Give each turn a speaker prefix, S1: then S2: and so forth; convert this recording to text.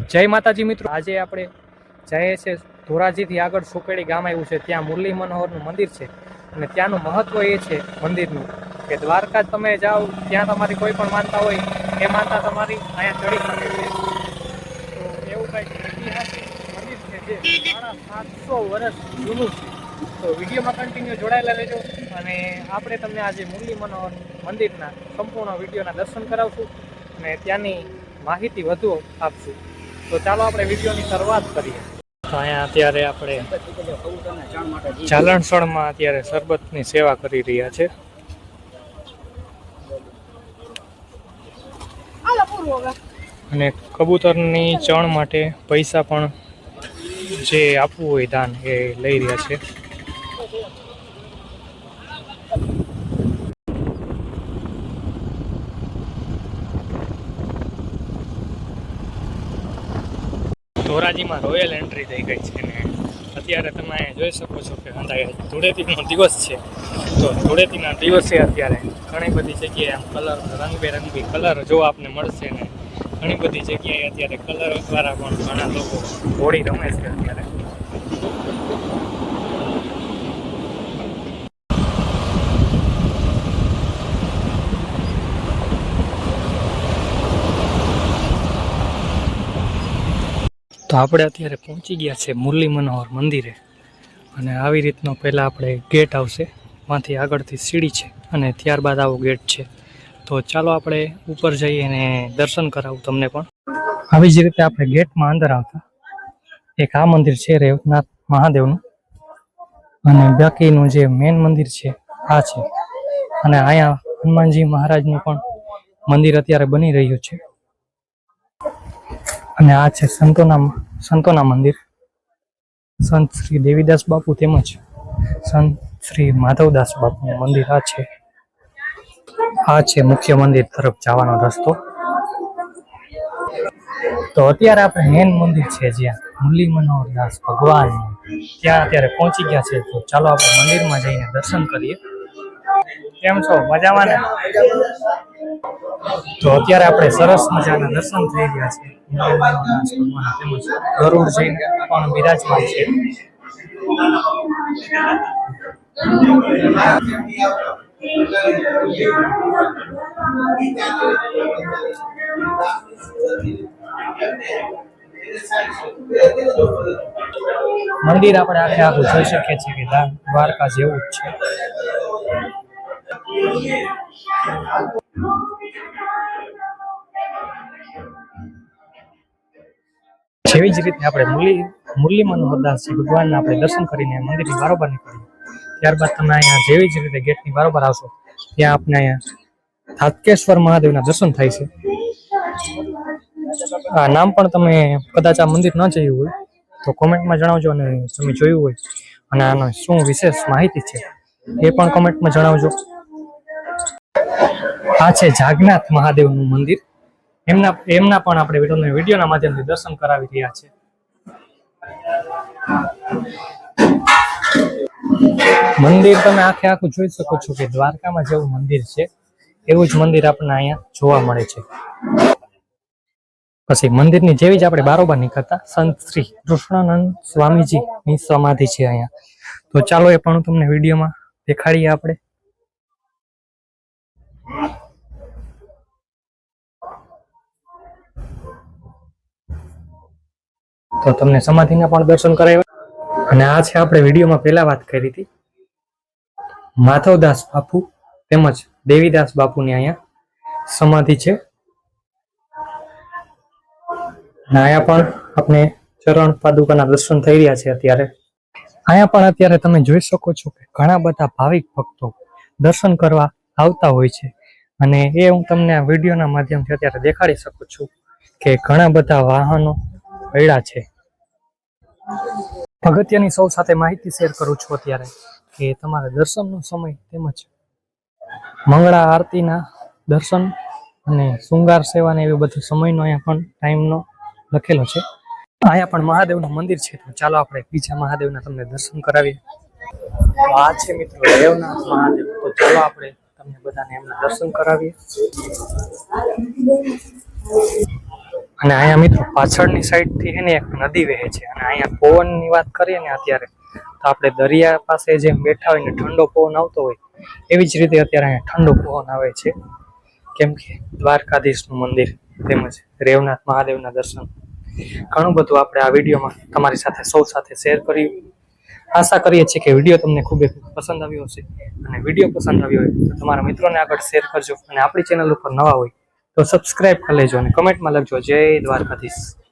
S1: જય માતાજી મિત્રો, આજે આપણે જઈએ છીએ ધોરાજીથી આગળ સુકેડી ગામ આવ્યું છે, ત્યાં મુરલી મનોહરનું મંદિર છે અને ત્યાંનું મહત્વ એ છે મંદિરનું કે દ્વારકા તમે જાઓ ત્યાં તમારી કોઈ પણ માનતા હોય એ માનતા તમારી અહીંયા ચડી શકે છે. તો એવું કંઈક ઐતિહાસિક મંદિર છે જે 750 વર્ષ જૂનું છે. તો વિડીયોમાં કન્ટિન્યુ જોડાયેલા રહેજો અને આપણે તમને આજે મુરલી મનોહર મંદિરના સંપૂર્ણ વિડીયોના દર્શન કરાવશું અને ત્યાંની માહિતી વધુ આપશું. તો ચાલો આપણે વિડીયોની શરૂઆત કરીએ. તો અહીંયા અત્યારે આપણે ચાલણસળમાં અત્યારે શરબતની સેવા કરી રહ્યા છે. અને કબૂતરની ચણ માટે પૈસા પણ જે આપવું હોય દાન એ લઈ રહ્યા છે. ધોરાજીમાં રોયલ એન્ટ્રી થઈ ગઈ છે ને અત્યારે તમે જોઈ શકો છો કે ધૂળેટીનો દિવસ છે. તો ધૂળેટીના દિવસે અત્યારે ઘણી બધી જગ્યાએ આમ કલર રંગબેરંગી કલર જોવા આપને મળશે ને ઘણી બધી જગ્યાએ અત્યારે કલર દ્વારા પણ ઘણા લોકો હોળી રમે છે અત્યારે. તો આપણે અત્યારે પહોંચી ગયા છે મુરલી મનોહર મંદિરે અને આવી રીતનો પહેલાં આપણે ગેટ આવશે, ત્યાંથી આગળથી સીડી છે અને ત્યારબાદ આવો ગેટ છે. તો ચાલો આપણે ઉપર જઈએ અને દર્શન કરાવું તમને પણ. આવી જ રીતે આપણે ગેટમાં અંદર આવતા એક આ મંદિર છે રેવતનાથ મહાદેવનું અને બાકીનું જે મેન મંદિર છે આ છે. અને અહીંયા હનુમાનજી મહારાજનું પણ મંદિર અત્યારે બની રહ્યું છે. અને આ છે સંતોના મંદિર, સંત શ્રી દેવીદાસ બાપુ તેમજ સંત શ્રી માધવદાસ બાપુનું મંદિર આ છે મુખ્ય મંદિર તરફ જવાનો રસ્તો. તો અત્યારે આપણે મેન મંદિર છે જ્યાં મુરલી મનોહર દાસ ભગવાન ત્યાં અત્યારે પહોંચી ગયા છે. તો ચાલો આપણે મંદિરમાં જઈને દર્શન કરીએ. કેમ છો? મજામાં ને? તો અત્યારે આપણે સરસ મજાના દર્શન થઈ રહ્યા છે. તેમજ ગરુડ જઈને પણ બિરાજમાન છે. મંદિર આપણે આખું જોઈ શકીએ છીએ કે દ્વારકા જેવું જ છે. જેવી જ રીતે આપણે મુરલી મનોહરદાસજી ભગવાનના આપણે દર્શન કરીને મંદિરની બારોબાર નીકળીએ. ત્યારબાદ તમે અહીંયા જેવી જ રીતે ગેટની બારોબાર આવશો ત્યાં આપણે અહીંયા હાટકેશ્વર મહાદેવના દર્શન થાય છે. આ નામ પણ તમે કદાચ આ મંદિર ન જોયું હોય તો કોમેન્ટમાં જણાવજો અને તમે જોયું હોય અને આનો શું વિશેષ માહિતી છે એ પણ કોમેન્ટમાં જણાવજો. આ છે જાગનાથ મહાદેવનું મંદિર. એમના પણ આપણે વિડીયોના માધ્યમથી દર્શન કરાવી રહ્યા છે. મંદિર તમે આખું જોઈ શકો છો કે દ્વારકામાં જેવું મંદિર છે એવું જ મંદિર આપણને અહીંયા જોવા મળે છે. પછી મંદિરની જેવી જ આપણે બારોબાર નીકળતા સંત શ્રી કૃષ્ણાનંદ સ્વામીજીની સમાધિ છે અહીંયા. તો ચાલો એ પણ તમને વિડીયોમાં દેખાડીએ આપણે. તો તમને સમાધિના પણ દર્શન કરાવ્યા. અને આ છે આપણે વિડીયોમાં પહેલા વાત કરી હતી માધવદાસ બાપુ તેમજ દેવીદાસ બાપુની અહીંયા સમાધિ છે. અને અહીંયા પણ આપણે ચરણ પાદુકાના દર્શન થઈ રહ્યા છે અત્યારે. અહીંયા પણ અત્યારે તમે જોઈ શકો છો કે ઘણા બધા ભાવિક ભક્તો દર્શન કરવા આવતા હોય છે. અને એ હું તમને આ વિડીયોના માધ્યમથી અત્યારે દેખાડી શકું છું કે ઘણા બધા વાહનો પડ્યા છે. અગત્યની સૌ સાથે માહિતી શેર કરું છું અત્યારે કે તમારે દર્શનનો સમય તેમજ મંગળા આરતીના દર્શન અને શૃંગાર સેવાને એવી બધી સમયનો અહીંયા પણ ટાઈમનો લખેલો છે. અહીંયા પણ મહાદેવનું મંદિર છે. તો ચાલો આપણે બીજા મહાદેવના તમને દર્શન કરાવીએ. આ છે મિત્રો દેવનાથ મહાદેવ. તો ચાલો આપણે તમને બધાને એમના દર્શન કરાવીએ. અને અહીંયા મિત્રો પાછળની સાઈડથી છે ને એક નદી વહે છે. અને અહીંયા પવનની વાત કરીએ ને અત્યારે તો આપણે દરિયા પાસે જેમ બેઠા હોય ને ઠંડો પવન આવતો હોય એવી જ રીતે અત્યારે અહીંયા ઠંડો પવન આવે છે. કેમ કે દ્વારકાધીશનું મંદિર તેમજ રેવનાથ મહાદેવના દર્શન ઘણું બધું આપણે આ વિડીયોમાં તમારી સાથે સૌ સાથે શેર કર્યું. આશા કરીએ છીએ કે વિડીયો તમને ખૂબ પસંદ આવ્યો હશે. અને વિડીયો પસંદ આવ્યો હોય તો તમારા મિત્રોને આગળ શેર કરજો. અને આપણી ચેનલ ઉપર નવા હોય તો સબસ્ક્રાઇબ કરી લેજો અને કમેન્ટમાં લખજો જય દ્વારકાધીશ.